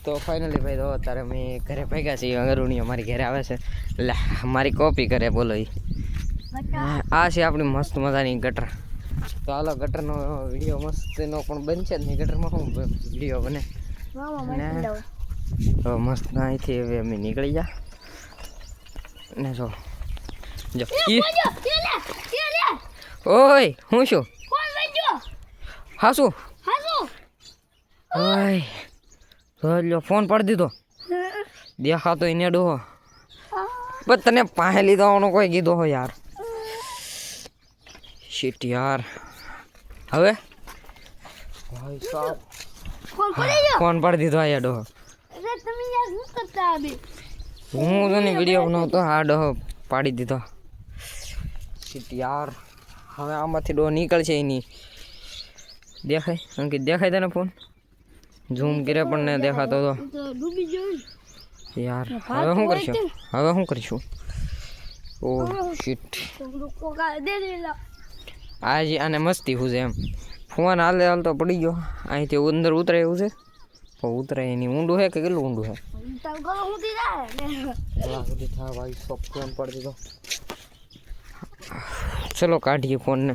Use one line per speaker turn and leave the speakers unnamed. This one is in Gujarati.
તો ફાઇનલી ભાઈ તો અત્યારે અમે ઘરે ભેગા છીએ અરુણી અમારી ઘરે આવે છે એટલે મારી કોપી કરે બોલો એ આ છે આપણી મસ્ત મજાની ગટર તો હાલો ગટરનો વિડીયો મસ્તનો પણ બનશે જ નહીં ગટરમાં શું વિડીયો બને તો મસ્ત અહીંથી હવે અમે નીકળી જા ને જો ઓય હું શું હા શું ઓય ફોન પડી દીધો દેખાતો એને ડોહો બસ તને પાસે લીધો કોઈ કીધો હો યાર શીટ યાર હવે ફોન પડી દીધો આ ડોહો હું તને વિડીયો બનાવતો આ ડોહો પાડી દીધો શીટ યાર હવે આમાંથી ડોહો નીકળશે એની દેખાય અંકિત દેખાય તને ફોન ઝૂમ કરે પણ ને દેખાતો તો યાર હવે શું કરીશું ઓ શીટ આજે આને મસ્તી હું છે એમ ફોન હાલે હાલતો પડી ગયો અહીંથી અંદર ઉતરે એવું છે ઉતરે એની ઊંડું છે કે કેટલું ઊંડું છે ભાઈ ફોન પડી દીધો ચલો કાઢીએ ફોનને